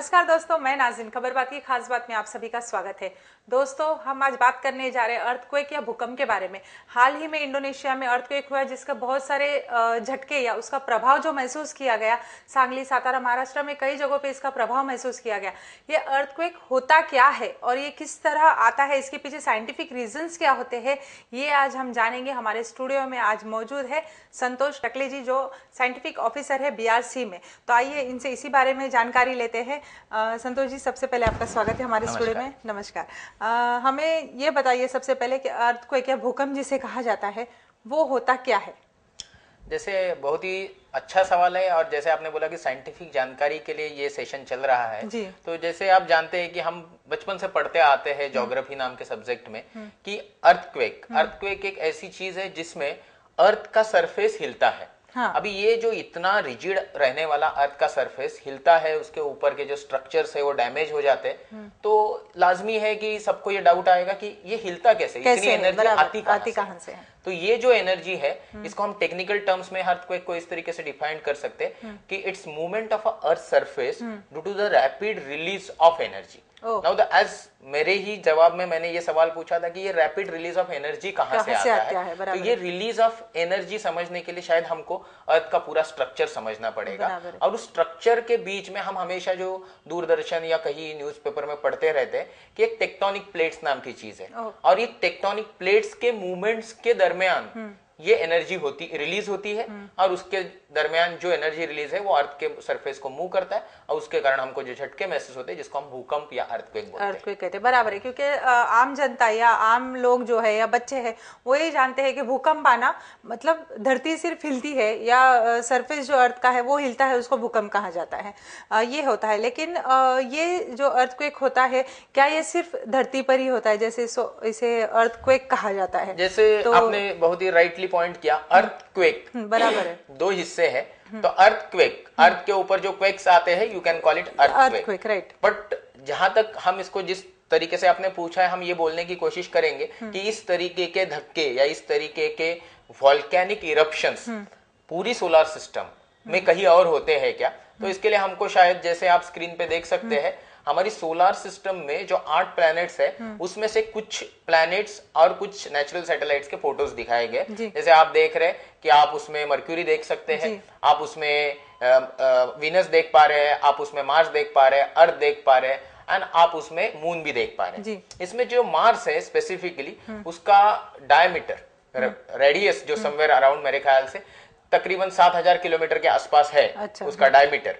नमस्कार दोस्तों, मैं नाज़िन। खबर बात की खास बात में आप सभी का स्वागत है। दोस्तों, हम आज बात करने जा रहे हैं अर्थक्वेक या भूकंप के बारे में। हाल ही में इंडोनेशिया में अर्थक्वेक हुआ जिसका बहुत सारे झटके या उसका प्रभाव जो महसूस किया गया, सांगली, सातारा, महाराष्ट्र में कई जगहों पे इसका प्रभाव महसूस किया गया। ये अर्थक्वेक होता क्या है और ये किस तरह आता है, इसके पीछे साइंटिफिक रीजंस क्या होते हैं, ये आज हम जानेंगे। हमारे स्टूडियो में आज मौजूद है संतोष टकले जी, जो साइंटिफिक ऑफिसर है बीआरसी में। तो आइए इनसे इसी बारे में जानकारी लेते हैं। संतोष जी, सबसे पहले आपका स्वागत है हमारे स्टूडियो में। नमस्कार। हमें ये बताइए सबसे पहले कि अर्थक्वेक या भूकंप जिसे कहा जाता है वो होता क्या है। जैसे बहुत ही अच्छा सवाल है, और जैसे आपने बोला कि साइंटिफिक जानकारी के लिए ये सेशन चल रहा है जी। तो जैसे आप जानते हैं कि हम बचपन से पढ़ते आते हैं ज्योग्राफी नाम के सब्जेक्ट में कि अर्थक्वेक एक ऐसी चीज है जिसमें अर्थ का सरफेस हिलता है। हाँ। अभी ये जो इतना रिजिड रहने वाला अर्थ का सरफेस हिलता है, उसके ऊपर के जो स्ट्रक्चर्स है वो डैमेज हो जाते हैं, तो लाजमी है कि सबको ये डाउट आएगा कि ये हिलता कैसे इतनी एनर्जी आती कहां से है। तो ये जो एनर्जी है इसको हम टेक्निकल टर्म्स में अर्थक्वेक को इस तरीके से डिफाइन कर सकते हैं कि it's movement of earth surface due to the rapid release of energy. Now as मेरे ही जवाब में मैंने ये सवाल पूछा था कि ये रैपिड रिलीज ऑफ एनर्जी कहां से आता है। तो ये रिलीज ऑफ एनर्जी समझने के लिए शायद हमको अर्थ का पूरा स्ट्रक्चर समझना पड़ेगा, और उस स्ट्रक्चर के बीच में हम हमेशा जो दूरदर्शन या कहीं न्यूज़पेपर में पढ़ते रहते हैं कि एक टेक्टोनिक प्लेट्स नाम की चीज है, और ये टेक्टोनिक प्लेट्स के मूवमेंट्स के दरमियान ये एनर्जी रिलीज होती है, और उसके दरमियान जो एनर्जी रिलीज है वो अर्थ के सरफेस को मूव करता है, और उसके कारण हमको जो झटके महसूस होते हैं जिसको हम भूकंप या अर्थक्वेक बोलते हैं। अर्थक्वेक कहते हैं, बराबर है। क्योंकि आम जनता या आम लोग जो है या बच्चे हैं वो ये जानते हैं कि भूकंप आना मतलब धरती सिर्फ हिलती है या सरफेस जो अर्थ का है वो हिलता है, उसको भूकंप कहा जाता है, ये होता है। लेकिन ये जो अर्थक्वेक होता है क्या ये सिर्फ धरती पर ही होता है, जैसे इसे अर्थक्वेक कहा जाता है? जैसे आपने बहुत ही राइटली पॉइंट किया, अर्थक्वेक बराबर है, दो हिस्से हैं। तो अर्थक्वेक, अर्थ के ऊपर जो क्वेक्स आते हैं, you can call it earthquake, right. But जहां तक हम इसको जिस तरीके से आपने पूछा है, हम ये बोलने की कोशिश करेंगे कि इस तरीके के धक्के या इस तरीके के वॉल्केनिक इरप्शंस पूरी सोलर सिस्टम में कहीं और होते हैं क्या। तो इसके लिए हमको शायद, जैसे आप स्क्रीन पे देख सकते हैं, हमारी सोलर सिस्टम में जो 8 प्लैनेट्स है उसमें से कुछ प्लैनेट्स और कुछ नेचुरल सैटेलाइट्स के फोटोज दिखाए गए। जैसे आप देख रहे हैं कि आप उसमें मर्क्यूरी देख सकते हैं, आप उसमें वीनस देख पा रहे हैं, आप उसमें मार्स देख पा रहे हैं, अर्थ देख पा रहे हैं, एंड आप उसमें मून भी देख पा रहे हैं। इसमें जो मार्स है स्पेसिफिकली, उसका डायमीटर रेडियस जो समवेयर अराउंड मेरे ख्याल से तकरीबन 7000 किलोमीटर के आसपास है। अच्छा, उसका डायमीटर।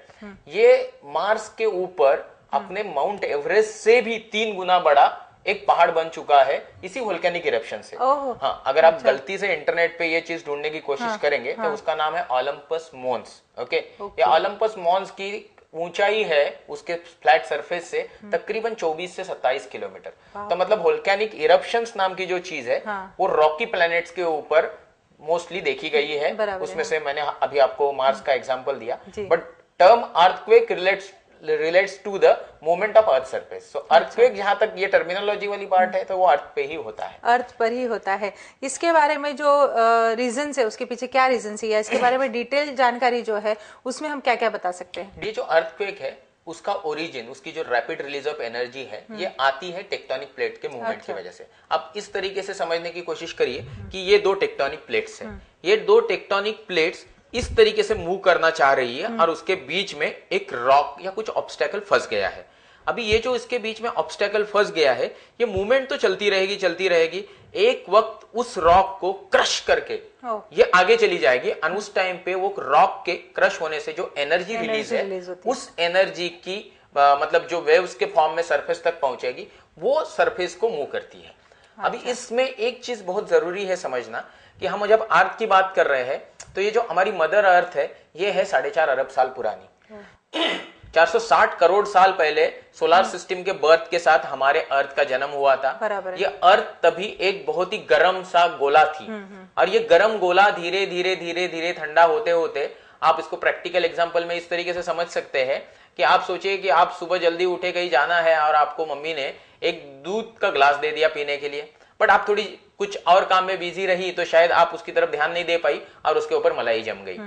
ये मार्स के ऊपर अपने माउंट एवरेस्ट से भी 3 गुना बड़ा एक पहाड़ बन चुका है इसी वोल्केनिक इरप्शन से। हाँ, अगर आप गलती से इंटरनेट पे ये चीज ढूंढने की कोशिश करेंगे तो उसका नाम है ओलंपस मोन्स। ओके, ये ओलंपस मोन्स की ऊंचाई है उसके फ्लैट सरफेस से तकरीबन 24 से 27 किलोमीटर। तो मतलब वोल्केनिक इरप्शंस नाम की जो चीज है वो रॉकी प्लैनेट्स के ऊपर मोस्टली देखी गई है। उसमें से मैंने अभी आपको मार्स का एग्जांपल दिया, but term earthquake relates to the movement of earth surface. So earthquake, जहां तक ये टर्मिनोलॉजी वाली पार्ट है, तो वो अर्थ पे ही होता है, अर्थ पर ही होता है। इसके बारे में जो रीजन है, उसके पीछे क्या रीजन है, इसके बारे में डिटेल जानकारी जो है उसमें हम क्या क्या बता सकते हैं? ये जो अर्थक्वेक है उसका ओरिजिन, उसकी जो रैपिड रिलीज ऑफ एनर्जी है, ये आती है टेक्टोनिक प्लेट के मूवमेंट की वजह से। आप इस तरीके से समझने की कोशिश करिए कि ये 2 टेक्टोनिक प्लेट्स हैं। ये 2 टेक्टोनिक प्लेट्स इस तरीके से मूव करना चाह रही है, और उसके बीच में एक रॉक या कुछ ऑब्स्टेकल फंस गया है। अभी ये जो इसके बीच में ऑब्स्टेकल फंस गया है, ये मूवमेंट तो चलती रहेगी। एक वक्त उस रॉक को क्रश करके ये आगे चली जाएगी, और उस टाइम पे वो रॉक के क्रश होने से जो एनर्जी रिलीज है, उस एनर्जी की मतलब जो वेव्स के फॉर्म में सरफेस तक पहुंचेगी, वो सरफेस को मूव करती है। अभी इसमें एक चीज बहुत जरूरी है समझना कि हम जब अर्थ की बात कर रहे हैं तो ये जो हमारी मदर अर्थ है, ये है 4.5 अरब साल पुरानी। 460 करोड़ साल पहले सोलर सिस्टम के बर्थ के साथ हमारे अर्थ का जन्म हुआ था। ये अर्थ तभी एक बहुत ही गर्म सा गोला थी, और ये गर्म गोला धीरे धीरे ठंडा होते होते, आप इसको प्रैक्टिकल एग्जांपल में इस तरीके से समझ सकते हैं कि आप सोचिए कि आप सुबह जल्दी उठे, कहीं जाना है, और आपको मम्मी ने एक दूध का ग्लास दे दिया पीने के लिए, बट आप थोड़ी कुछ और काम में बिजी रही तो शायद आप उसकी तरफ ध्यान नहीं दे पाई और उसके ऊपर मलाई जम गई।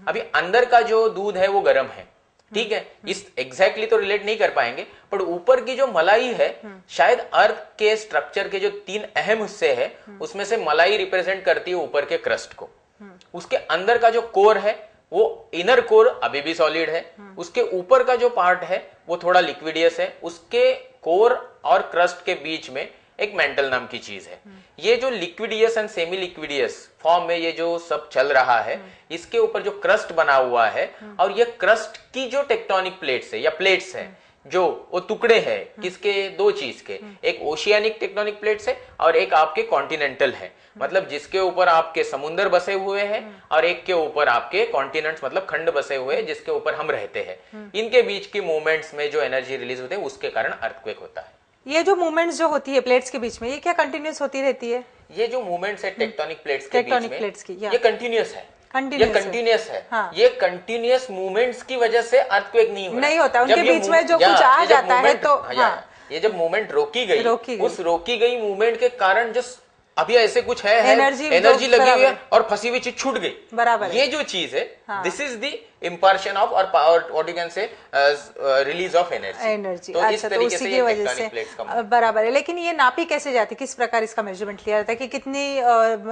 अभी अंदर का जो दूध है वो गर्म है, ठीक है, इस एग्जैक्टली तो रिलेट नहीं कर पाएंगे, पर ऊपर की जो मलाई है शायद अर्थ के स्ट्रक्चर के जो 3 अहम हिस्से हैं उसमें से मलाई रिप्रेजेंट करती है ऊपर के क्रस्ट को। उसके अंदर का जो कोर है वो इनर कोर अभी भी सॉलिड है, उसके ऊपर का जो पार्ट है वो थोड़ा लिक्विडियस है, उसके कोर और क्रस्ट के बीच में एक मेंटल नाम की चीज है। ये जो लिक्विडियस एंड सेमी लिक्विडियस फॉर्म में ये जो सब चल रहा है, इसके ऊपर जो क्रस्ट बना हुआ है और ये क्रस्ट की जो टेक्टोनिक प्लेट्स है या प्लेट्स है, जो वो टुकड़े हैं किसके, 2 चीज के, एक ओशियानिक टेक्टोनिक प्लेट्स है और एक आपके कॉन्टिनेंटल है, मतलब जिसके ऊपर आपके समुद्र बसे हुए हैं, और एक के ऊपर आपके कॉन्टिनेंट्स मतलब खंड बसे हुए हैं जिसके ऊपर हम रहते हैं। इनके बीच की मूवमेंट्स में जो एनर्जी रिलीज होते हैं उसके कारण अर्थक्वेक होता है। ये जो मूवमेंट्स जो होती है प्लेट्स के बीच में, ये क्या कंटिन्यूस होती रहती है? ये जो मूवमेंट्स है टेक्टोनिक प्लेट्स के बीच में, प्लेट्स की ये कंटिन्यूस है, ये कंटिन्यूस है। हाँ। ये कंटिन्यूस मूवमेंट्स की वजह से अर्थक्वेक नहीं होता, उनके बीच में जो कुछ आ जाता है तो ये जब मूवमेंट रोकी गई, उस रोकी गई मूवमेंट के कारण जो अभी ऐसे कुछ है एनर्जी लगी हुई है और फंसी हुई चीज छूट गई, बराबर। ये जो चीज है, दिस इज द इम्पार्शन ऑफ और पावर, व्हाट यू कैन से रिलीज ऑफ एनर्जी। तो इस तरीके से ये टेक्टोनिक प्लेट्स का बराबर है। लेकिन ये नापी कैसे जाती, किस प्रकार इसका मेजरमेंट लिया जाता है कि कितनी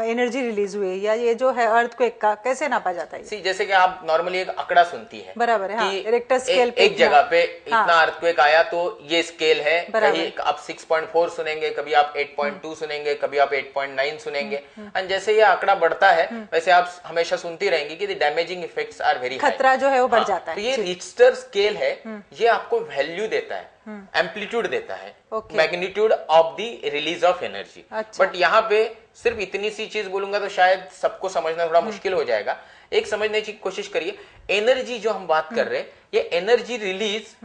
एनर्जी रिलीज हुई है, या ये जो है अर्थक्वेक का कैसे नापा जाता है? जैसे कि आप नॉर्मली एक आंकड़ा सुनती है, बराबर है, रिक्टर स्केल पे एक जगह पे इतना अर्थक्वेक आया तो ये स्केल है, कहीं आप 6.4 सुनेंगे, कभी आप 8.2 सुनेंगे, कभी आप 8.9 सुनेंगे, और जैसे ये आंकड़ा बढ़ता है वैसे आप हमेशा सुनती रहेंगी कि the damaging effects are very high, खतरा जो है वो बढ़ जाता है। तो ये रिक्टर स्केल है, ये आपको वैल्यू देता है, एम्पलीट्यूड देता है, magnitude of the release of energy. But यहाँ पे सिर्फ इतनी सी चीज बोलूंगा तो शायद सबको समझना थोड़ा मुश्किल हो जाएगा। एक समझने की कोशिश करिए, एनर्जी जो हम बात कर रहे हैं ये एनर्जी रिलीज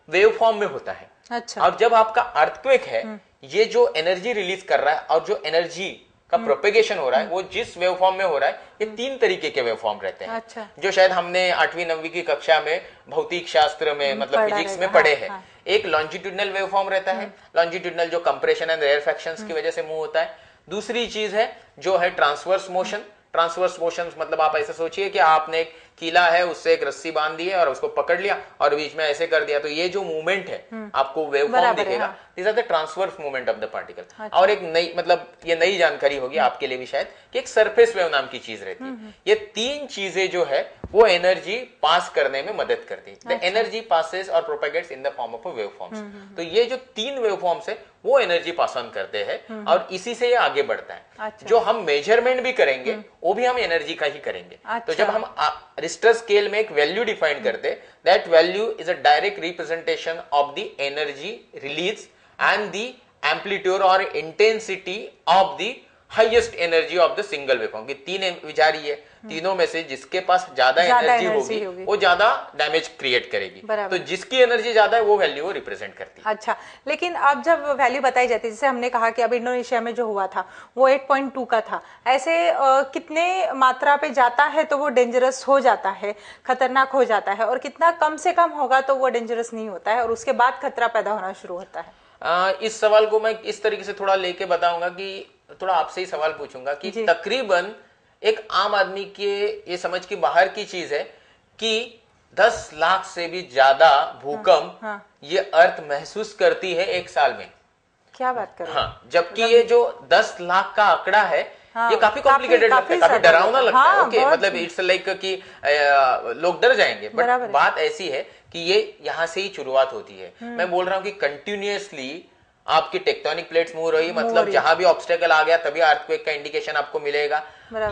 वेव फॉर्म में होता है। अच्छा। अब जब आपका अर्थक्वेक है, ये जो एनर्जी रिलीज कर रहा है और जो एनर्जी का प्रोपेगेशन हो रहा है वो जिस वेव फॉर्म में हो रहा है, ये 3 तरीके के वेव फॉर्म रहते हैं। अच्छा। जो शायद हमने 8वीं 9वीं की कक्षा में भौतिक शास्त्र में मतलब फिजिक्स में पढ़े हैं। एक लॉन्जिट्यूडनल वेव फॉर्म रहता है, लॉन्जिट्यूडनल जो कंप्रेशन एंड रेयरफैक्शंस की वजह से मूव होता है। दूसरी चीज है जो है ट्रांसवर्स मोशन। ट्रांसवर्स मोशन मतलब आप ऐसे सोचिए कि आपने एक कीला है, उससे एक रस्सी बांध दी है और उसको पकड़ लिया और बीच में ऐसे कर दिया, तो ये जो मूवमेंट है आपको वेव फॉर्म दिखेगा। This are the transverse movement of the particle. अच्छा। और एक नई मतलब ये नई जानकारी होगी आपके लिए भी शायद कि एक सरफेस वेव नाम की चीज रहती है। ये 3 चीजें जो है वो एनर्जी पास करने में मदद करती है। द एनर्जी पासेस और propagates in the form of wave forms. तो ये जो 3 वेव फॉर्म्स है वो एनर्जी पास ऑन करते हैं और इसी से ये आगे बढ़ता है। अच्छा। जो हम मेजरमेंट भी करेंगे वो भी हम एनर्जी का ही करेंगे। अच्छा। तो जब हम रिक्टर स्केल में एक वैल्यू डिफाइन करते, that value is a direct representation of the energy release and the amplitude और intensity of the highest energy of the single wave form. की 3 विचार है, तीनों में से जिसके पास ज्यादा एनर्जी होगी वो ज्यादा डैमेज क्रिएट करेगी। तो जिसकी एनर्जी ज्यादा है वो वैल्यू वो रिप्रेजेंट करती है। अच्छा, लेकिन अब जब वैल्यू बताई जाती है, जैसे हमने कहा कि अब इंडोनेशिया में जो हुआ था वो 8.2 का था, ऐसे कितने मात्रा पे जाता है तो वो डेंजरस हो जाता है, खतरनाक हो जाता है, और कितना कम से कम होगा तो वो डेंजरस नहीं होता है और उसके बाद खतरा पैदा होना शुरू होता है? इस सवाल को मैं इस तरीके से थोड़ा लेके बताऊंगा कि थोड़ा आपसे ही सवाल पूछूंगा कि तकरीबन एक आम आदमी के ये समझ की बाहर की चीज है कि 10 लाख से भी ज्यादा भूकंप ये अर्थ महसूस करती है एक साल में। क्या बात कर रहे हैं? हाँ, जबकि ये जो 10 लाख का आंकड़ा है ये काफी कॉम्प्लिकेटेड लगता है, काफी डरावना लगता है। ओके, मतलब इट्स लाइक कि लोग डर जाएंगे, बट बात ऐसी है कि ये यहाँ से ही शुरुआत होती है। मैं बोल रहा हूँ कि कंटिन्यूअसली आपकी टेक्टोनिक प्लेट्स मूव रही, मतलब जहां भी ऑब्स्टेकल आ गया तभी अर्थक्वेक का इंडिकेशन आपको मिलेगा।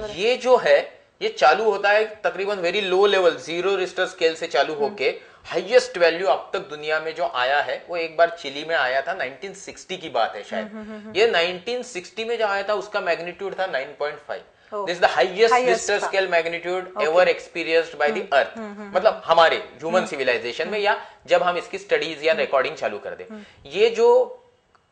ये जो है ये चालू होता है तकरीबन very low level 0 Richter scale से चालू होके हाईएस्ट वैल्यू अब तक दुनिया में जो आया है वो एक बार चिली में आया था, 1960 की बात है शायद। ये 1960 में जो आया था उसका मैग्नीट्यूड था 9.5। This is the highest Richter scale magnitude ever experienced by the Earth। मतलब हमारे ह्यूमन सिविलाइजेशन में, या जब हम इसकी स्टडीज या रिकॉर्डिंग चालू कर दे। ये जो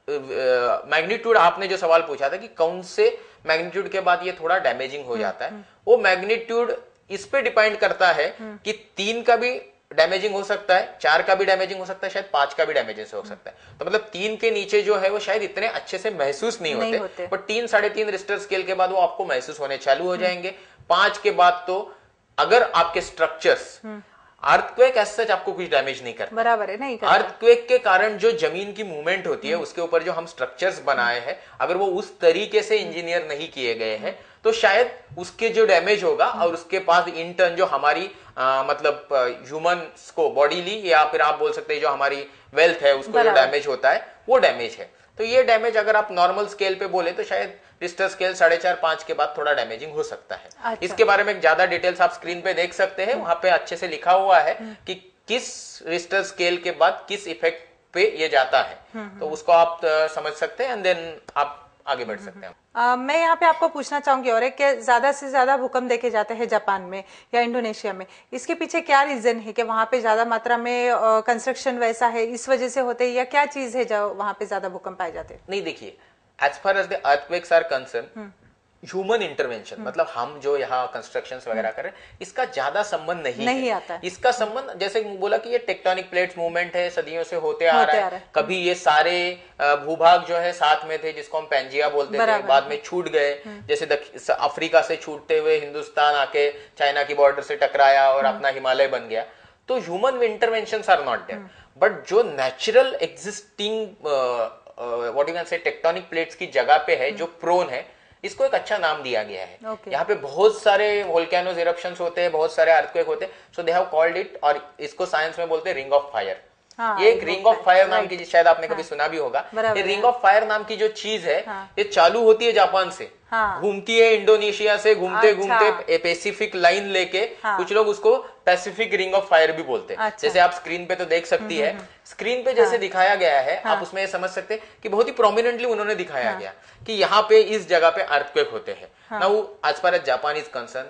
मैग्नीट्यूड आपने जो सवाल पूछा था कि कौन से मैग्नीट्यूड के बाद ये थोड़ा डैमेजिंग हो जाता है, वो मैग्नीट्यूड इस पे डिपेंड करता है कि 3 का भी डैमेजिंग हो सकता है, 4 का भी डैमेजिंग हो सकता है, शायद 5 का भी डैमेजिंग हो सकता है। तो मतलब 3 के नीचे जो है वो शायद इतने अच्छे से महसूस नहीं होते, पर 3 साढ़े 3 रिक्टर स्केल के बाद वो आपको महसूस होने चालू हो जाएंगे। 5 के बाद तो अगर आपके स्ट्रक्चर्स अर्थक्वेक एज सच आपको कुछ डैमेज नहीं करता, बराबर है, नहीं करता। अर्थक्वेक के कारण जो जमीन की मूवमेंट होती है उसके ऊपर जो हम स्ट्रक्चर्स बनाए हैं, अगर वो उस तरीके से इंजीनियर नहीं किए गए हैं तो शायद उसके जो डैमेज होगा और उसके पास इन टर्न जो हमारी मतलब ह्यूमंस को बॉडीली या फिर आप बोल सकते हैं जो हमारी वेल्थ है उसको जो डैमेज होता है वो डैमेज है। तो ये डैमेज अगर आप नॉर्मल स्केल पे बोले तो शायद रिश्टर स्केल 4.5-5 के बाद थोड़ा डैमेजिंग हो सकता है। अच्छा। इसके बारे में ज्यादा डिटेल्स आप स्क्रीन पे देख सकते हैं, वहां पे अच्छे से लिखा हुआ है कि किस रिश्टर स्केल के बाद किस इफेक्ट पे ये जाता है, तो उसको आप समझ सकते हैं एंड देन आप आगे बढ़ सकते हैं। मैं यहाँ पे आपको पूछना चाहूंगी और एक, ज्यादा से ज्यादा भूकंप देखे जाते हैं जापान में या इंडोनेशिया में, इसके पीछे क्या रीजन है कि वहां पे ज्यादा मात्रा में कंस्ट्रक्शन वैसा है, इस वजह से होते हैं या क्या चीज है जो वहां पे ज्यादा भूकंप पाए जाते हैं? नहीं, देखिए, as far as the earthquakes are concern, human intervention मतलब हम जो यहाँ कंस्ट्रक्शंस वगैरह कर रहे हैं इसका ज्यादा संबंध नहीं आता है। इसका संबंध जैसे बोला कि ये टेक्टोनिक प्लेट्स मूवमेंट है, सदियों से होते आ रहा है। कभी ये सारे भूभाग जो है साथ में थे जिसको हम पेंजिया बोलते थे, बाद में छूट गए, जैसे अफ्रीका से छूटते हुए हिंदुस्तान आके चाइना की बॉर्डर से टकराया और अपना हिमालय बन गया। तो human interventions are not there, but जो natural existing what you can say tectonic plates की जगह पे है जो प्रोन है, इसको एक अच्छा नाम दिया गया है। यहाँ पे बहुत सारे वोल्केनोज इरप्शंस होते हैं, बहुत सारे अर्थक्वेक होते हैं, सो दे हैव कॉल्ड इट, और इसको साइंस में बोलते हैं रिंग ऑफ फायर। ये एक रिंग ऑफ फायर नाम की, शायद आपने कभी सुना भी होगा। ये रिंग ऑफ फायर नाम की जो चीज है ये चालू होती है जापान से, घूमती है इंडोनेशिया से, घूमते घूमते पैसिफिक लाइन लेके, कुछ लोग उसको पैसिफिक रिंग ऑफ फायर भी बोलते हैं। जैसे आप स्क्रीन पे तो देख सकती है, स्क्रीन पे जैसे दिखाया गया है आप उसमें ये समझ सकते हैं कि बहुत ही प्रोमिनेंटली उन्होंने दिखाया गया कि यहाँ पे इस जगह पे अर्थक्वेक होते हैं। Now as far as Japan is concern,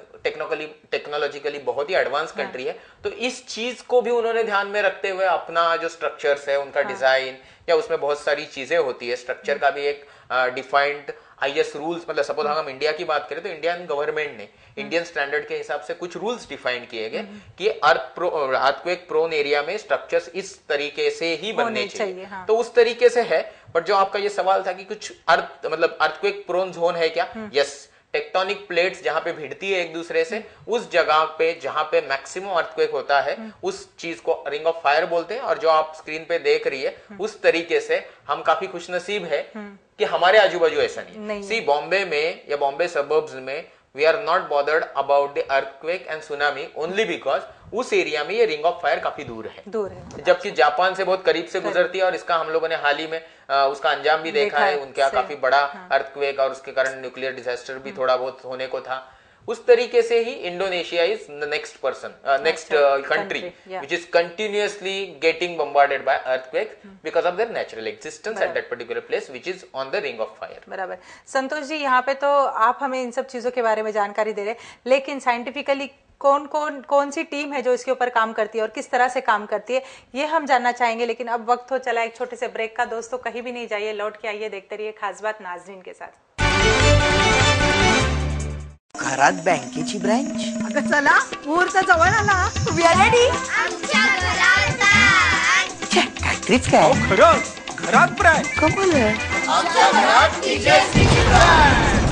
technologically बहुत ही एडवांस कंट्री है, तो इस चीज को भी उन्होंने ध्यान में रखते हुए अपना जो स्ट्रक्चर्स है उनका डिजाइन या उसमें बहुत सारी चीजें होती है, स्ट्रक्चर का भी एक डिफाइंड IS रूल्स, मतलब सपोज हम इंडिया की बात करें तो इंडियन गवर्नमेंट ने इंडियन स्टैंडर्ड के हिसाब से कुछ रूल्स डिफाइन किए गए कि अर्थक्वेक प्रोन एरिया में स्ट्रक्चर्स इस तरीके से ही बनने चाहिए। तो उस तरीके से है। बट जो आपका ये सवाल था कि कुछ मतलब अर्थक्वेक प्रोन जोन है क्या, यस, टेक्टोनिक प्लेट्स जहां पे भिड़ती है एक दूसरे से, उस जगह पे जहां पे मैक्सिमम अर्थक्वेक होता है उस चीज को रिंग ऑफ फायर बोलते हैं। और जो आप स्क्रीन पे देख रही है उस तरीके से हम काफी खुशनसीब है कि हमारे आजू बाजू ऐसा नहीं। सी बॉम्बे में या बॉम्बे सबर्ब्स में we are not bothered about the earthquake and tsunami only because उस एरिया में ये रिंग ऑफ फायर काफी दूर है, जबकि जापान से बहुत करीब से गुजरती है। और इसका हम लोगों ने हाल ही में उसका अंजाम भी देखा है, उनका काफी बड़ा अर्थक्वेक और उसके कारण न्यूक्लियर डिजास्टर भी थोड़ा बहुत होने को था। उस तरीके से ही Indonesia is next country which is continuously getting bombarded by earthquakes because of their natural existence at that particular place which is on the ring of fire। बराबर। संतोष जी, यहाँ पे तो आप हमें इन सब चीजों के बारे में जानकारी दे रहे हैं, लेकिन साइंटिफिकली कौन सी टीम है जो इसके ऊपर काम करती है और किस तरह से काम करती है ये हम जानना चाहेंगे। लेकिन अब वक्त हो चला एक छोटे से ब्रेक का। दोस्तों कहीं भी नहीं जाइए, लौट के आइए, देखते रहिए खास बात नाजरीन के साथ। घरात बँकेची ब्रँच, अगं चला, मुहूर्त जवळ आला, वी आर रेडी। आमच्या घरात बँक, काहीतरीच काय खरंच घरात ब्रँच, कमाल आहे। आमच्या घरात टीजीएसबीची ब्रँच।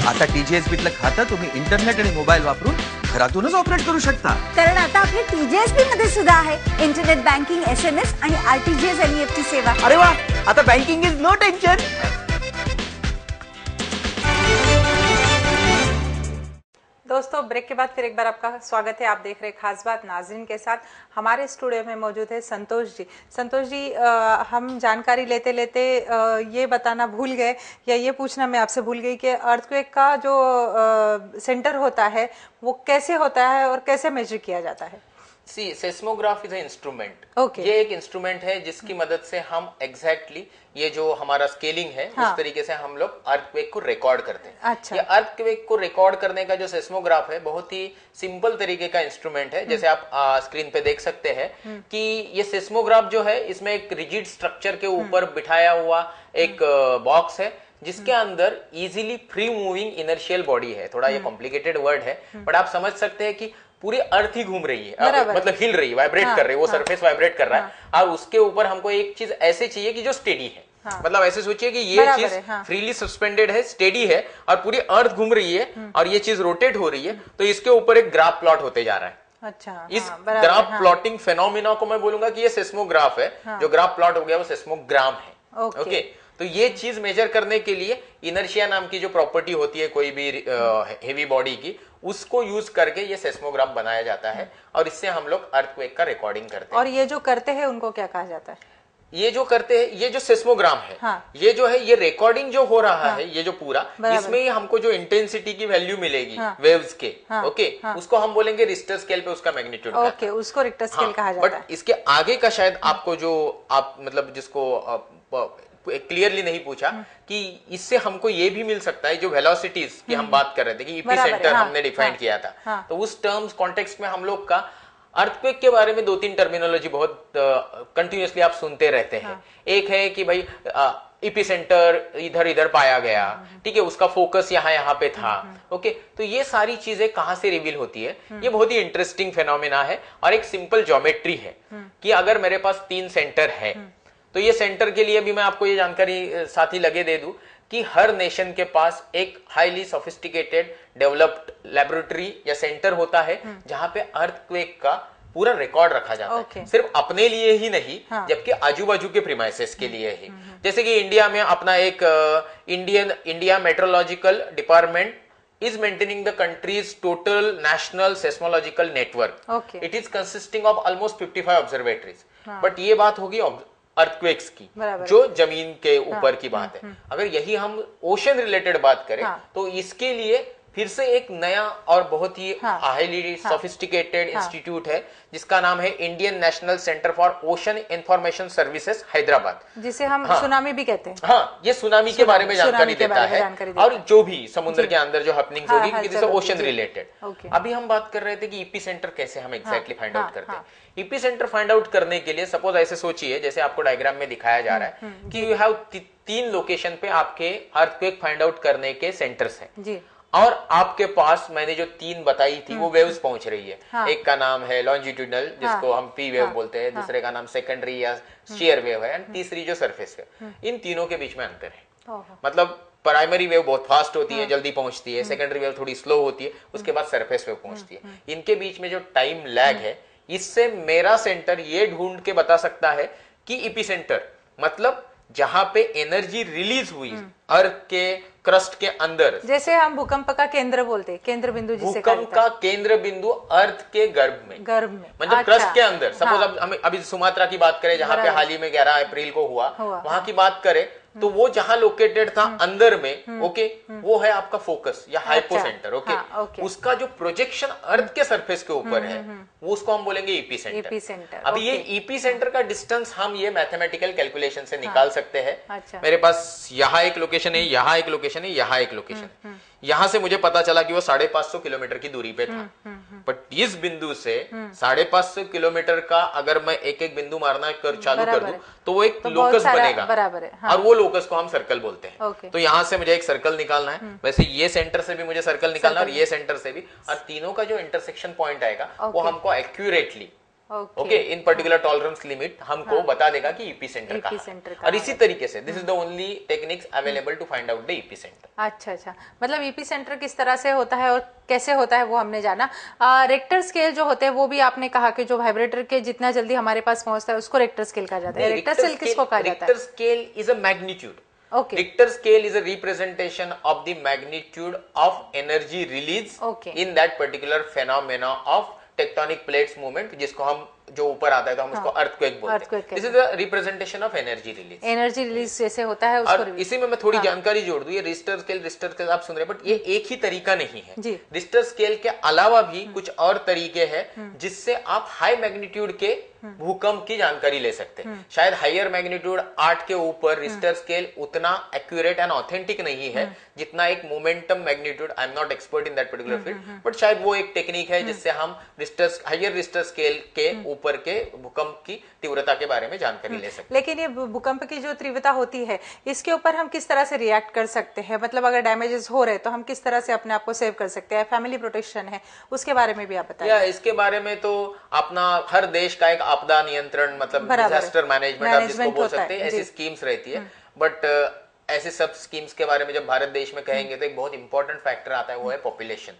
आता टीजीएसबीतलं खातं तुम्ही इंटरनेट आणि मोबाईल वापरून घरातूनच ऑपरेट करू शकता, कारण आता आपली टीजीएसबी मध्ये सुद्धा आहे इंटरनेट बँकिंग, SMS आणि RTGS NEFT सेवा। अरे वा, आता बँकिंग इज नो टेन्शन। दोस्तों ब्रेक के बाद फिर एक बार आपका स्वागत है। आप देख रहे हैं खास बात नाजरीन के साथ। हमारे स्टूडियो में मौजूद है संतोष जी। संतोष जी, हम जानकारी लेते लेते ये बताना भूल गए या ये पूछना मैं आपसे भूल गई कि अर्थक्वेक का जो सेंटर होता है वो कैसे होता है और कैसे मेजर किया जाता है? See seismograph is a instrument. Okay. ये एक इंस्ट्रूमेंट है जिसकी मदद से हम एग्जैक्टली ये जो हमारा स्केलिंग है उस तरीके से हम लोग अर्थक्वेक को रिकॉर्ड करते हैं। अच्छा। ये अर्थक्वेक को रिकॉर्ड करने का जो सेस्मोग्राफ है बहुत ही सिंपल तरीके का इंस्ट्रूमेंट है। जैसे आप स्क्रीन पे देख सकते हैं कि ये सेस्मोग्राफ जो है इसमें एक रिजिड स्ट्रक्चर के ऊपर बिठाया हुआ एक बॉक्स है जिसके अंदर easily free moving inertial body है। थोड़ा ये कॉम्प्लिकेटेड वर्ड है बट आप समझ सकते हैं कि पूरी अर्थ ही घूम रही है, मतलब हिल रही है, वाइब्रेट कर रही है, वो सरफेस वाइब्रेट कर रहा है और उसके ऊपर हमको एक चीज ऐसे चाहिए कि जो स्टेडी है। मतलब ऐसे सोचिए कि ये बराबर चीज है, हाँ। फ्रीली सस्पेंडेड है, स्टेडी है और पूरी अर्थ घूम रही है और ये चीज रोटेट हो रही है, तो इसके ऊपर एक ग्राफ प्लॉट होते जा रहा है। अच्छा, इस बराबर है, ग्राफ प्लॉटिंग फेनोमिना को मैं बोलूंगा कि ये सेस्मोग्राफ है। जो ग्राफ प्लॉट हो गया वो सेस्मोग्राम है। ओके, तो ये चीज मेजर करने के लिए इनर्शिया नाम की जो प्रॉपर्टी होती है कोई भी हेवी बॉडी की, उसको यूज करके ये सेस्मोग्राफ बनाया जाता है और इससे हम लोग अर्थक्वेक का रिकॉर्डिंग करते हैं। और ये जो करते हैं उनको क्या कहा जाता है? ये जो करते हैं, ये जो सेस्मोग्राम है, ये जो है, ये रिकॉर्डिंग जो हो रहा है, ये जो पूरा, इसमें ही हमको जो इंटेंसिटी की वैल्यू मिलेगी वेव्स के, ओके, उसको हम बोलेंगे रिक्टर स्केल पे उसका मैग्नीट्यूड। ओके, उसको रिक्टर स्केल कहा जाता है। बट इसके आगे का शायद आपको जो आप मतलब जिसको क्लियरली नहीं पूछा कि इससे हमको ये भी मिल सकता है, जो वेलोसिटीज की हम बात कर रहे थे कि ईपी सेंटर हमने डिफाइन किया था, तो उस टर्म्स कॉन्टेक्स्ट में हम लोग का अर्थक्वेक के बारे में 2-3 टर्मिनोलॉजी बहुत कंटिन्यूअसली आप सुनते रहते हैं। एक है कि भाई एपिसेंटर इधर इधर पाया गया, ठीक है, उसका फोकस यहाँ पे था। ओके, तो ये सारी चीजें कहां से रिवील होती है, ये बहुत ही इंटरेस्टिंग फेनोमेना है और एक सिंपल ज्योमेट्री है कि अगर मेरे पास 3 सेंटर है तो ये सेंटर के लिए भी मैं आपको ये जानकारी साथ ही लगे दे दूं कि हर नेशन के पास एक हाईली सोफिस्टिकेटेड डेवलप्ड लेबोरेटरी या सेंटर होता है जहां पे अर्थक्वेक का पूरा रिकॉर्ड रखा जाता है, सिर्फ अपने लिए ही नहीं, जबकि आजू बाजू के प्रीमाइसेस के लिए ही। जैसे कि इंडिया में अपना एक India meteorological department is maintaining the country's total national seismological network. It is consisting of almost 55 observatories. But ये बात होगी अर्थक्वेक्स की, जो जमीन के ऊपर की बात है। अगर यही हम ओशन रिलेटेड बात करें तो इसके लिए फिर से एक नया और बहुत ही हाईली सोफिस्टिकेटेड इंस्टीट्यूट है जिसका नाम है Indian national centre for ocean information services Hyderabad, जिसे हम सुनामी भी कहते हैं। हाँ, ये सुनामी के बारे में जानकारी देता है और जो भी समुद्र के अंदर जो हैपनिंग्स होगी जैसे ओशन रिलेटेड। अभी हम बात कर रहे थे कि ईपी सेंटर कैसे हम एग्जैक्टली फाइंड आउट करते हैं। ईपी सेंटर फाइंड आउट करने के लिए सपोज ऐसे सोचिए, जैसे आपको डायग्राम में दिखाया जा रहा है कि यू हैव 3 लोकेशन पे आपके अर्थक्वेक फाइंड आउट करने के सेंटर्स हैं और आपके पास मैंने जो 3 बताई थी वो वेव्स पहुंच रही है। एक का नाम है लॉन्जिट्यूडनल, जिसको हम पी वेव बोलते हैं, दूसरे का नाम सेकेंडरी या शेयर वेव है, एंड तीसरी जो सरफेस वेव। इन तीनों के बीच में अंतर है। मतलब प्राइमरी वेव बहुत फास्ट होती है, जल्दी पहुंचती है, सेकेंडरी वेव थोड़ी स्लो होती है, उसके बाद सरफेस वेव पहुंचती है। इनके बीच में जो टाइम लैग है, इससे मेरा सेंटर ये ढूंढ के बता सकता है कि ईपी सेंटर मतलब जहां पे एनर्जी रिलीज हुई अर्थ के क्रस्ट के अंदर, जैसे हम भूकंप का केंद्र बोलते हैं, केंद्र बिंदु जिसे भूकंप का केंद्र बिंदु अर्थ के गर्भ में मतलब क्रस्ट के अंदर। सपोज अब हम अभी सुमात्रा की बात करें जहां पे हाल ही में 11 अप्रैल को हुआ, वहां की बात करें तो वो जहां लोकेटेड था अंदर में, ओके, वो है आपका फोकस या हाइपो सेंटर। ओके, उसका जो प्रोजेक्शन अर्थ के सरफेस के ऊपर है वो उसको हम बोलेंगे ईपी सेंटर। अभी ये ईपी सेंटर का डिस्टेंस हम ये मैथमेटिकल कैलकुलेशन से निकाल सकते हैं। मेरे पास यहाँ एक लोकेशन है, यहाँ एक लोकेशन है, यहाँ एक लोकेशन। यहां से मुझे पता चला कि वो 550 किलोमीटर की दूरी पे था, बट इस बिंदु से 550 किलोमीटर का अगर मैं एक एक बिंदु मारना चालू कर दूं तो वो एक लोकस बनेगा, बराबर है, और वो लोकस को हम सर्कल बोलते हैं। तो यहां से मुझे एक सर्कल निकालना है, वैसे ये सेंटर से भी मुझे सर्कल निकालना है और ये सेंटर से भी, और तीनों का जो इंटरसेक्शन पॉइंट आएगा वो हमको accurately okay in particular tolerance limit हमको बता देगा कि ईपी सेंटर का है। और इसी तरीके से this is the only techniques available to find out the epicentre. अच्छा, मतलब ईपी सेंटर किस तरह से होता है और कैसे होता है वो हमने जाना। रेक्टर स्केल जो होते हैं वो भी आपने कहा कि जो वाइब्रेटर के जितना जल्दी हमारे पास पहुंचता है उसको रेक्टर स्केल कहा जाता है। रेक्टर स्केल किसको कहा जाता है? Richter scale is a magnitude. Richter scale is a representation of the magnitude of energy release in that particular phenomena of tectonic plates movement, जिसको हम जो ऊपर आता है तो हम उसको अर्थक्वेक बोलते हैं। This is the representation of energy release. Energy release जैसे होता है उसको। इसी में मैं थोड़ी जानकारी जोड़ दूं, ये रिक्टर स्केल आप सुन रहे हैं, बट ये एक ही तरीका नहीं है। रिक्टर स्केल के अलावा भी कुछ और तरीके हैं जिससे आप हाई मैग्नीट्यूड के भूकंप की जानकारी ले सकते हैं। शायद हायर मैग्नीट्यूड 8 के ऊपर रिक्टर स्केल उतना एक्यूरेट एंड ऑथेंटिक नहीं है जितना एक momentum magnitude. I am not expert in that particular field, but शायद वो एक टेक्निक है जिससे हम हायर रिक्टर स्केल के ऊपर के भूकंप की तीव्रता के बारे में जानकारी ले सकते हैं। लेकिन ये भूकंप की जो तीव्रता होती है इसके ऊपर हम किस तरह से रिएक्ट कर सकते हैं? मतलब अगर डैमेजेस हो रहे तो हम किस तरह से अपने आप को सेव कर सकते हैं? फैमिली प्रोटेक्शन है, उसके बारे में भी आप बताइए। इसके बारे में तो अपना हर देश का एक आपदा नियंत्रण मतलब डिजास्टर मैनेजमेंट आप जिसको बोल सकते हैं, ऐसी स्कीम्स रहती है। बट ऐसे सब स्कीम्स के बारे में जब भारत देश में कहेंगे तो एक बहुत इंपॉर्टेंट फैक्टर आता है, वो है पॉपुलेशन।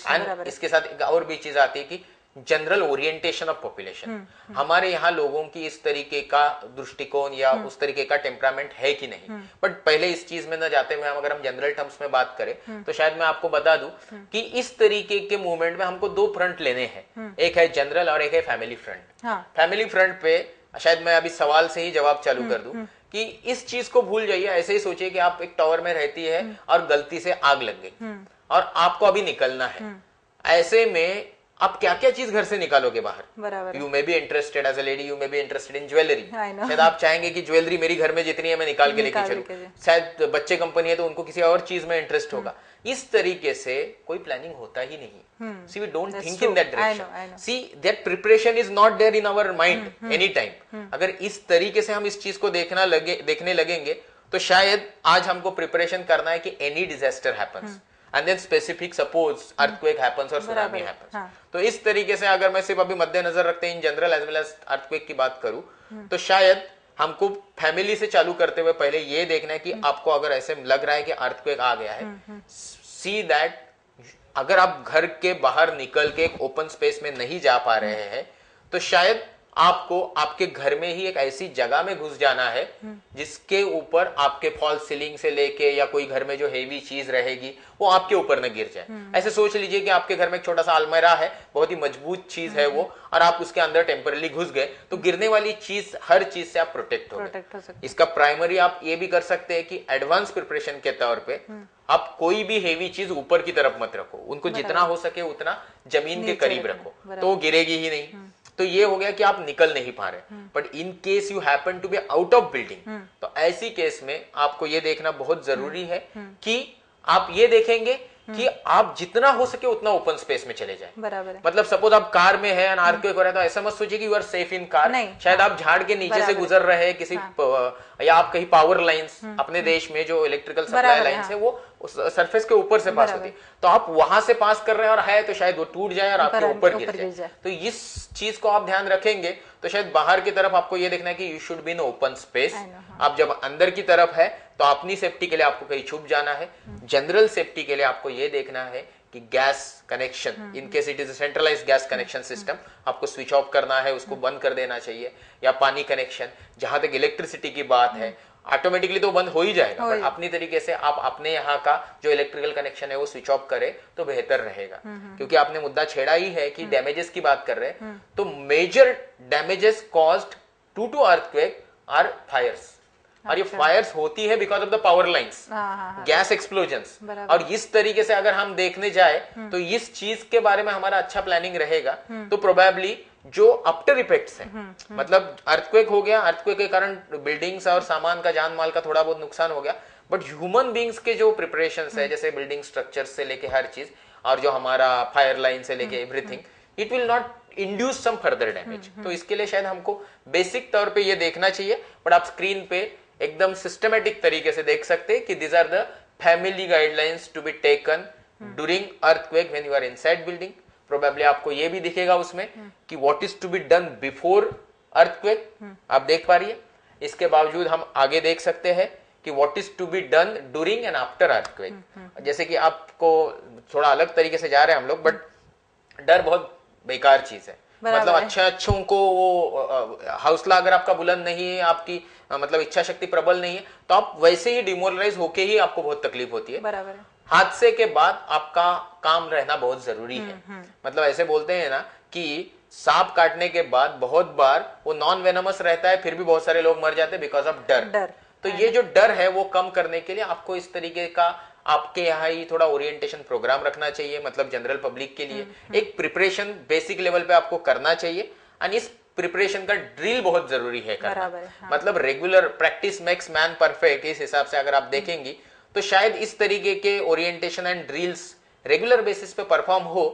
एंड इसके साथ एक और भी चीज आती है कि जनरल ओरिएंटेशन ऑफ पॉपुलेशन। हमारे यहाँ लोगों की इस तरीके का दृष्टिकोण या उस तरीके का टेम्परामेंट है कि नहीं। बट पहले इस चीज में न जाते हुए अगर हम जनरल टर्म्स में बात करें तो शायद मैं आपको बता दूं कि इस तरीके के मूवमेंट में हमको दो फ्रंट लेने हैं, एक है जनरल और एक है फैमिली फ्रंट। फैमिली फ्रंट पे शायद मैं अभी सवाल से ही जवाब चालू कर दूं कि इस चीज को भूल जाइए। ऐसे ही सोचिए कि आप एक टावर में रहती है और गलती से आग लग गई और आपको अभी निकलना है। ऐसे में आप क्या क्या चीज घर से निकालोगे बाहर? You may be interested as a lady, you may be interested in jewellery. शायद आप चाहेंगे कि ज्वेलरी मेरी घर में जितनी है मैं निकाल के लेके चलूं। शायद बच्चे कंपनी है तो उनको किसी और चीज में इंटरेस्ट होगा। इस तरीके से कोई प्लानिंग होता ही नहीं। See we don't think in that direction. See that preparation is not there in our mind any time. अगर इस तरीके से हम इस चीज को देखने लगेंगे तो शायद आज हमको प्रिपरेशन करना है कि any disaster happens and then specific suppose earthquake happens or tsunami happens। तो इस तरीके से अगर मैं सिर्फ अभी मद्देनजर रखते in general as well as earthquake की बात करूं तो शायद हमको फैमिली से चालू करते हुए पहले ये देखना है कि आपको अगर ऐसे लग रहा है कि earthquake आ गया है, सी दैट अगर आप घर के बाहर निकल के एक ओपन स्पेस में नहीं जा पा रहे हैं तो शायद आपको आपके घर में ही एक ऐसी जगह में घुस जाना है जिसके ऊपर आपके फॉल सीलिंग से लेके या कोई घर में जो हेवी चीज रहेगी वो आपके ऊपर न गिर जाए। ऐसे सोच लीजिए कि आपके घर में एक छोटा सा अलमीरा है, बहुत ही मजबूत चीज है वो, और आप उसके अंदर टेम्परली घुस गए तो गिरने वाली चीज, हर चीज से आप प्रोटेक्ट हो गए। इसका प्राइमरी आप ये भी कर सकते हैं कि एडवांस प्रिपरेशन के तौर पे आप कोई भी हेवी चीज ऊपर की तरफ मत रखो, उनको जितना हो सके उतना जमीन के करीब रखो तो गिरेगी ही नहीं। तो ये हो गया कि आप निकल नहीं पा रहे। But in case you happen to be out of building तो ऐसी केस में आपको ये देखना बहुत जरूरी है कि आप ये देखेंगे कि आप जितना हो सके उतना ओपन स्पेस में चले जाए। बराबर है। मतलब सपोज आप कार में है एंड earthquake हो रहा है तो ऐसा मत सोचिए कि you are safe in car. शायद आप झाड़ के नीचे से गुजर रहे हैं किसी या आप कहीं पावर लाइंस, अपने देश में जो इलेक्ट्रिकल सप्लाई लाइंस है वो सरफेस के ऊपर से पास होती है तो आप वहां से पास कर रहे हैं और है तो शायद वो टूट जाए और आपके ऊपर गिर जाए। तो इस चीज को आप ध्यान रखेंगे तो शायद बाहर की तरफ आपको ये देखना है कि you should be in open space. आप जब अंदर की तरफ है तो अपनी सेफ्टी के लिए आपको कहीं छुप जाना है। जनरल सेफ्टी के लिए आपको ये देखना है कि gas connection, in case it is centralised gas connection system, आपको स्विच ऑफ करना है, उसको बंद कर देना चाहिए। या पानी कनेक्शन, जहां तक इलेक्ट्रिसिटी की बात है ऑटोमेटिकली तो बंद हो ही जाएगा, बट अपनी तरीके से आप अपने यहाँ का जो इलेक्ट्रिकल कनेक्शन है वो स्विच ऑफ करें तो बेहतर रहेगा। क्योंकि आपने मुद्दा छेड़ा ही है कि डैमेजेस की बात कर रहे हैं तो major damages caused due to earthquake are fires. और ये फायर्स होती है because of the power lines, gas explosions. और इस तरीके से अगर हम देखने जाए तो इस चीज के बारे में हमारा अच्छा प्लानिंग रहेगा तो प्रोबेबली जो आफ्टर इफेक्ट्स हैं, मतलब अर्थक्वेक हो गया, अर्थक्वेक के कारण बिल्डिंग्स और सामान का, जान माल का थोड़ा बहुत नुकसान हो गया, बट ह्यूमन बींग्स के जो प्रिपरेशंस है जैसे बिल्डिंग स्ट्रक्चर्स से लेके हर चीज और जो हमारा फायर लाइन से लेके everything, it will not induce some further damage. तो इसके लिए शायद हमको बेसिक तौर पे ये देखना चाहिए। बट आप स्क्रीन पे एकदम सिस्टमेटिक तरीके से देख सकते हैं कि this are the family guidelines to be taken during earthquake when you are inside building. Probably आपको ये भी दिखेगा उसमें कि what is to be done before earthquake, आप देख पा रही है। इसके बावजूद हम आगे देख सकते हैं कि what is to be done during and after earthquake. जैसे कि आपको थोड़ा अलग तरीके से जा रहे हैं हम लोग, बट डर बहुत बेकार चीज है। मतलब अच्छों को वो हौसला अगर आपका बुलंद नहीं है, आपकी मतलब इच्छा शक्ति प्रबल नहीं है, तो आप वैसे ही डिमोरलाइज होके ही आपको बहुत तकलीफ होती है। बराबर है। हादसे के बाद आपका काम रहना बहुत जरूरी है। मतलब ऐसे बोलते हैं ना कि सांप काटने के बाद बहुत बार वो नॉन वेनमस रहता है, फिर भी बहुत सारे लोग मर जाते हैं बिकॉज ऑफ डर। तो ये जो डर है वो कम करने के लिए आपको इस तरीके का आपके यहाँ ही थोड़ा ओरिएंटेशन प्रोग्राम रखना चाहिए। मतलब जनरल पब्लिक के लिए एक प्रिपरेशन बेसिक लेवल पे आपको करना चाहिए। और इस प्रिपरेशन का ड्रिल बहुत जरूरी है करना। मतलब regular practice makes man perfect. इस हिसाब से अगर आप देखेंगी तो शायद इस तरीके के orientation and drills regular basis पे परफॉर्म हो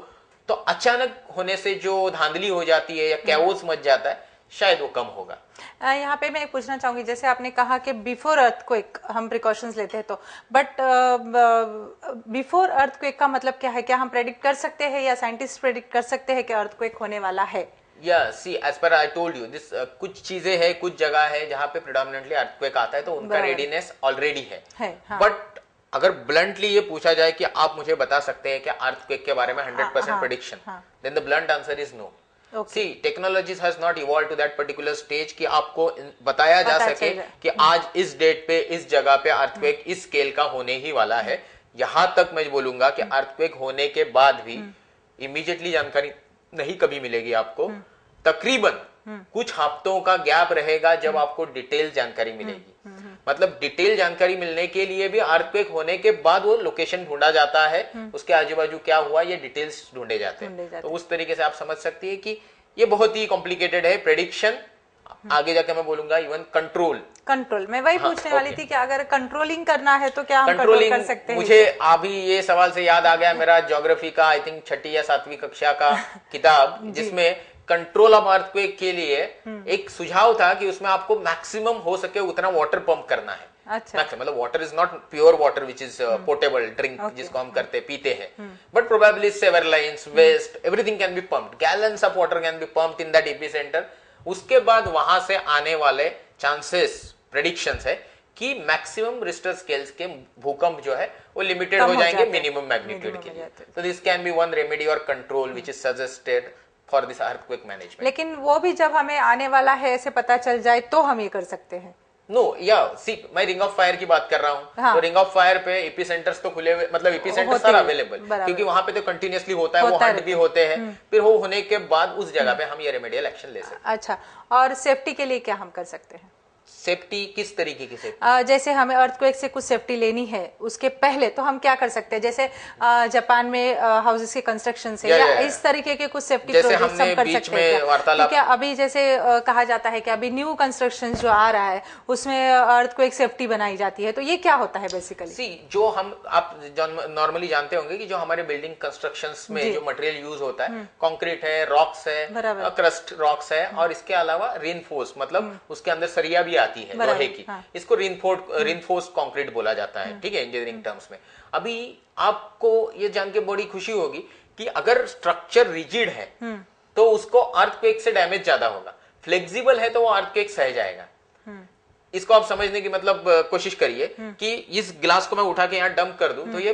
तो अचानक होने से जो धांधली हो जाती है या कैओस मच जाता है शायद वो कम होगा। यहाँ पे मैं पूछना चाहूंगी, जैसे आपने कहा कि बिफोर अर्थक्वेक हम प्रिकॉशंस लेते हैं, तो बट बिफोर अर्थक्वेक का मतलब क्या है? क्या हम प्रेडिक्ट कर सकते हैं या साइंटिस्ट प्रेडिक्ट कर सकते हैं कि अर्थक्वेक होने वाला है? या सी as per I told you this, कुछ चीजें है, कुछ जगह है जहाँ पे प्रिडोमिनेंटली अर्थक्वेक आता है तो उनका रेडीनेस ऑलरेडी है। हाँ। बट अगर ब्लंटली ये पूछा जाए कि आप मुझे बता सकते हैं क्या अर्थक्वेक के बारे में 100% prediction, then the blunt answer is no. See technologies has not evolve to that particular stage कि आपको बताया जा सके कि आज इस डेट पे इस जगह पे अर्थक्वेक इस स्केल का होने ही वाला है। यहां तक मैं बोलूंगा कि अर्थक्वेक होने के बाद भी इमीडिएटली जानकारी नहीं कभी मिलेगी आपको, तकरीबन कुछ हफ्तों का गैप रहेगा जब आपको डिटेल जानकारी मिलेगी। मतलब डिटेल जानकारी मिलने के लिए भी अर्थक्वेक होने के बाद वो लोकेशन ढूंढा जाता है, उसके आजू बाजू क्या हुआ ये डिटेल्स ढूंढे जाते हैं। तो उस तरीके से आप समझ सकती है कि ये बहुत ही कॉम्प्लिकेटेड है प्रेडिक्शन। आगे जाके मैं बोलूंगा इवन कंट्रोल मैं वही पूछने वाली थी कि अगर कंट्रोलिंग करना है तो क्या हम कंट्रोल कर सकते हैं? मुझे अभी ये सवाल से याद आ गया मेरा ज्योग्राफी का आई थिंक 6ठी या 7वीं कक्षा का किताब जिसमें कंट्रोल ऑफ अर्थक्वेक के लिए एक सुझाव था कि उसमें आपको मैक्सिमम हो सके उतना वाटर पंप करना है। अच्छा। मतलब water is not pure water which is portable drink जिसको हम करते पीते हैं, but probably sewer lines waste everything can be pumped, gallons of water can be pumped in that epicentre. उसके बाद वहां से आने वाले चांसेस प्रेडिक्शंस है कि मैक्सिमम रिक्टर स्केल्स के भूकंप जो है वो लिमिटेड हो जाएंगे मिनिमम मैग्नीट्यूड के लिए। तो this can be one remedy और control which is suggested for this earthquake management. लेकिन वो भी जब हमें आने वाला है ऐसे पता चल जाए तो हम ये कर सकते हैं? नो या सी मैं रिंग ऑफ फायर की बात कर रहा हूँ। तो रिंग ऑफ फायर पे एपिसेंटर्स तो खुले हुए, मतलब एपिसेंटर सारा अवेलेबल, क्योंकि वहां पे तो कंटिन्यूअसली होता है, वो हंट भी होते हैं। फिर वो होने के बाद उस जगह पे हम ये रेमेडियल एक्शन ले सकते हैं। अच्छा, और सेफ्टी के लिए क्या हम कर सकते हैं? सेफ्टी किस तरीके की सेफ्टी? जैसे हमें अर्थक्वेक से कुछ सेफ्टी लेनी है उसके पहले तो हम क्या कर सकते हैं? जैसे जापान में हाउसेस के कंस्ट्रक्शन से या इस तरीके के कुछ सेफ्टी प्रोजेक्ट्स हम कर सकते हैं क्या? क्योंकि अभी जैसे कहा जाता है कि अभी न्यू कंस्ट्रक्शन जो आ रहा है उसमें अर्थक्वेक सेफ्टी बनाई जाती है, तो ये क्या होता है बेसिकली? जो हम आप नॉर्मली जानते होंगे कि जो हमारे बिल्डिंग कंस्ट्रक्शंस में जो मटेरियल यूज होता है, कंक्रीट है, रॉक्स है, क्रस्ट रॉक्स है, और इसके अलावा रेनफोर्स, मतलब उसके अंदर सरिया भी आती है लोहे की। इसको रिनफोर्स्ड कंक्रीट बोला जाता है, ठीक है, इंजीनियरिंग टर्म्स में। अभी आपको ये जान के बड़ी खुशी होगी कि अगर स्ट्रक्चर रिजिड है तो उसको अर्थक्वेक से डैमेज ज्यादा होगा, फ्लेक्सिबल है तो वो अर्थक्वेक सह जाएगा। इसको आप समझने की मतलब कोशिश करिए कि इस ग्लास को मैं उठा के यहाँ डंप कर दूं तो ये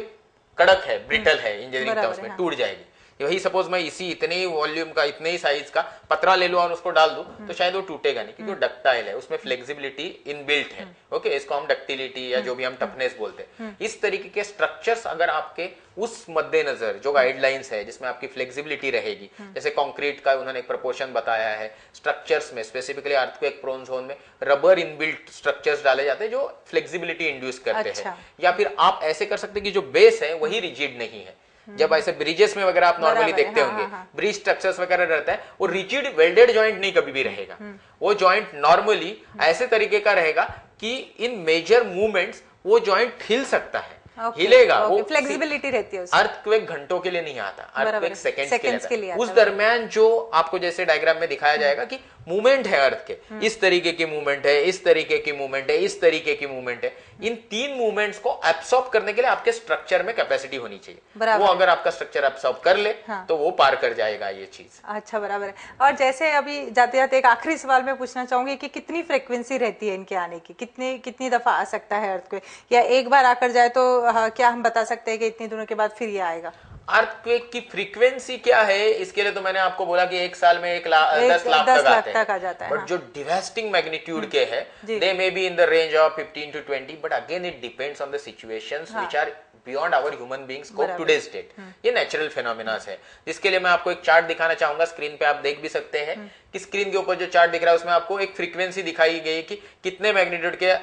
कड़क है, ब्रिटल है, इंजीनियरिंग टर्म्स में टूट जाएगी। वही सपोज मैं इसी इतने ही वॉल्यूम का, इतने ही साइज का पतरा ले लूं और उसको डाल दूं तो शायद वो टूटेगा नहीं, क्योंकि वो डक्टाइल है, उसमें फ्लेक्सिबिलिटी इनबिल्ट है। ओके, इसको हम डक्टिलिटी या जो भी हम टफनेस बोलते हैं। इस तरीके के स्ट्रक्चर्स अगर आपके उस मद्देनजर जो गाइडलाइंस है जिसमें आपकी फ्लेक्सिबिलिटी रहेगी, जैसे कंक्रीट का उन्होंने एक प्रपोर्शन बताया है, स्ट्रक्चर्स में स्पेसिफिकली अर्थक्वेक प्रोन जोन में रबर इनबिल्ट स्ट्रक्चर्स डाले जाते हैं जो फ्लेक्सिबिलिटी इंड्यूस करते हैं। या फिर आप ऐसे कर सकते हैं कि जो बेस है वही रिजिड नहीं है। जब ऐसे ब्रिजेस में वगैरह आप नॉर्मली देखते होंगे, ब्रिज स्ट्रक्चर्स वगैरह रहता है, वो रिजिड वेल्डेड जॉइंट नहीं कभी भी रहेगा। वो जॉइंट नॉर्मली ऐसे तरीके का रहेगा कि इन मेजर मूवमेंट्स वो जॉइंट हिल सकता है, हिलेगा। वो फ्लेक्सिबिलिटी रहती है। अर्थक्वेक घंटों के लिए नहीं आता, अर्थक्वेक सेकंड्स के लिए आता। उस दरमियान जो आपको जैसे डायग्राम में दिखाया जाएगा कि मूवमेंट है अर्थ के, इस तरीके की मूवमेंट है, इस तरीके की मूवमेंट है, इस तरीके की मूवमेंट है, इन तीन मूवमेंट्स को एब्सॉर्ब करने के लिए आपके स्ट्रक्चर में कैपेसिटी होनी चाहिए। वो अगर आपका स्ट्रक्चर एब्सॉर्ब कर ले तो वो पार कर जाएगा ये चीज। अच्छा, बराबर है। और जैसे अभी जाते जाते एक आखिरी सवाल मैं पूछना चाहूंगी कि कितनी फ्रीक्वेंसी रहती है इनके आने की? कितनी दफा आ सकता है अर्थक्वेक, या एक बार आकर जाए तो क्या हम बता सकते हैं कि इतने दिनों के बाद फिर ये आएगा? अर्थक्वेक की फ्रीक्वेंसी क्या है इसके लिए तो मैंने आपको बोला कि एक साल में 10 लाख तक आ जाता है। बट जो डिवास्टिंग मैग्नीट्यूड के है, they may be in the range of 15 to 20, but again it depends on the situations which are beyond our human beings scope today's date. ये नेचुरल फेनोमेना है, जिसके लिए मैं आपको एक चार्ट दिखाना चाहूंगा। स्क्रीन पे आप देख भी सकते हैं कि स्क्रीन के ऊपर जो चार्ट दिख रहा है उसमें आपको एक फ्रीक्वेंसी दिखाई गई कि कितने मैग्नीट्यूड के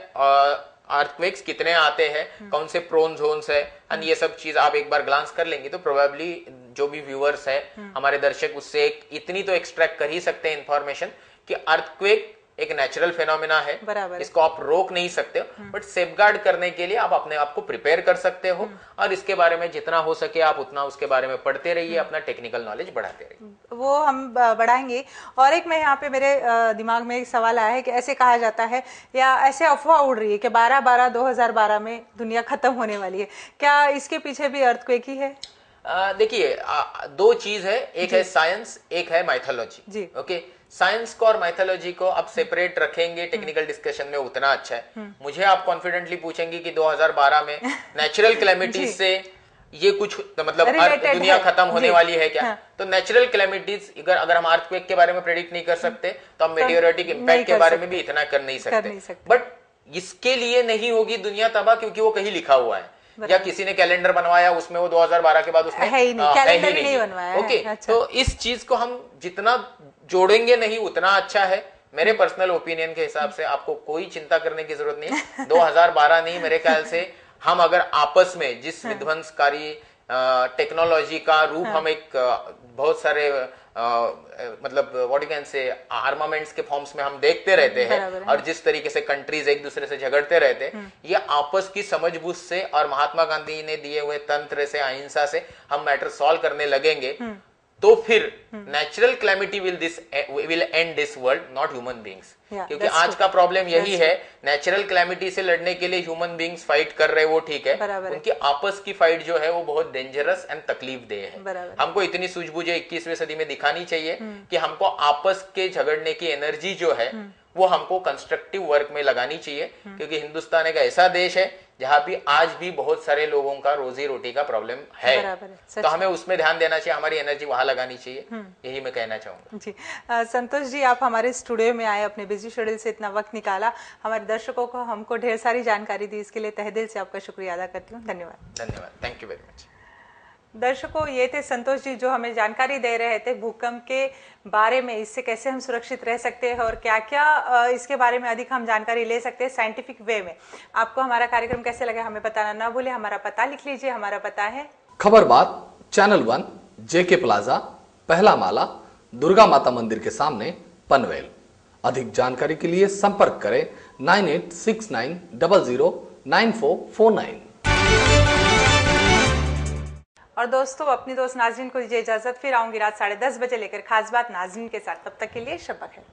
अर्थक्वेक्स कितने आते हैं, कौन से प्रोन जोन्स है, एंड ये सब चीज आप एक बार ग्लांस कर लेंगे तो प्रोबेबली जो भी व्यूअर्स है, हमारे दर्शक, उससे इतनी तो एक्सट्रैक्ट कर ही सकते हैं इंफॉर्मेशन कि अर्थक्वेक एक नेचुरल फेनोमेना है, इसको आप रोक नहीं सकते हो, बट सेफगार्ड करने के लिए आप अपने आप को प्रिपेयर कर सकते हो, और इसके बारे में जितना हो सके आप उतना उसके बारे में पढ़ते रहिए, अपना टेक्निकल नॉलेज बढ़ाते रहिए। वो हम बढ़ाएंगे। और एक मैं यहाँ पे मेरे दिमाग में एक सवाल आया है कि ऐसे कहा जाता है या ऐसे अफवाह उड़ रही है कि 12/12/2012 में दुनिया खत्म होने वाली है, क्या इसके पीछे भी अर्थक्वेक ही है? देखिए, दो चीज है, एक है साइंस, एक है माइथोलॉजी। ओके, साइंस को और माइथोलॉजी को आप सेपरेट रखेंगे टेक्निकल डिस्कशन में उतना अच्छा है। मुझे आप कॉन्फिडेंटली पूछेंगे कि 2012 में नेचुरल कैलेमिटीज से ये कुछ मतलब दुनिया खत्म होने वाली है क्या? तो नेचुरल कैलेमिटीज अगर हम अर्थक्वेक के बारे में प्रेडिक्ट नहीं कर सकते तो हम मेटेओरिटिक इंपैक्ट के बारे में भी इतना कर नहीं सकते। बट इसके लिए नहीं होगी दुनिया तबाह क्योंकि वो कहीं लिखा हुआ है या किसी ने कैलेंडर बनवाया उसमें वो 2012 के बाद उसमें है ही नहीं, कैलेंडर ही नहीं बनवाया। ओके, तो इस चीज को हम जितना जोड़ेंगे नहीं उतना अच्छा है। मेरे पर्सनल ओपिनियन के हिसाब से आपको कोई चिंता करने की जरूरत नहीं है। 2012 नहीं, मेरे ख्याल से हम अगर आपस में जिस विध्वंसकारी टेक्नोलॉजी का रूप हम एक बहुत सारे मतलब व्हाट यू कैन से आर्मामेंट्स के फॉर्म्स में हम देखते रहते हैं और जिस तरीके से कंट्रीज एक दूसरे से झगड़ते रहते हैं, ये आपस की समझबूझ से और महात्मा गांधी ने दिए हुए तंत्र से, अहिंसा से हम मैटर सॉल्व करने लगेंगे तो फिर natural calamity will and this world, not human beings. क्योंकि आज का प्रॉब्लम यही है, नेचुरल कैलेमिटी से लड़ने के लिए ह्यूमन बीइंग्स फाइट कर रहे हैं, वो ठीक है, उनकी आपस की फाइट जो है वो बहुत डेंजरस एंड तकलीफ देह है। हमको इतनी सूझबूझ 21वीं सदी में दिखानी चाहिए कि हमको आपस के झगड़ने की एनर्जी जो है वो हमको कंस्ट्रक्टिव वर्क में लगानी चाहिए। क्योंकि हिंदुस्तान एक ऐसा देश है जहां भी आज भी बहुत सारे लोगों का रोजी रोटी का प्रॉब्लम है, तो हमें उसमें ध्यान देना चाहिए, हमारी एनर्जी वहां लगानी चाहिए, यही मैं कहना चाहूंगा। जी संतोष जी, आप हमारे स्टूडियो में आए, अपने बिजी शेड्यूल से इतना वक्त निकाला, हमारे दर्शकों को हमको ढेर सारी जानकारी दी, इसके लिए तहे दिल से आपका शुक्रिया अदा करती हूँ। धन्यवाद। धन्यवाद, थैंक यू वेरी मच। दर्शकों, ये थे संतोष जी जो हमें जानकारी दे रहे थे भूकंप के बारे में, इससे कैसे हम सुरक्षित रह सकते हैं और क्या क्या इसके बारे में अधिक हम जानकारी ले सकते हैं साइंटिफिक वे में। आपको हमारा कार्यक्रम कैसे लगा हमें बताना ना भूले, हमारा पता लिख लीजिए। हमारा पता है खबर बात, चैनल 1, JK प्लाजा, पहला माला, दुर्गा माता मंदिर के सामने, पनवेल। अधिक जानकारी के लिए संपर्क करें 9869009449। और दोस्तों, अपनी दोस्त नाज़रीन को दीजिए इजाजत, फिर आऊंगी रात 10:30 बजे लेकर खास बात नाज़रीन के साथ। तब तक के लिए शब बखैर।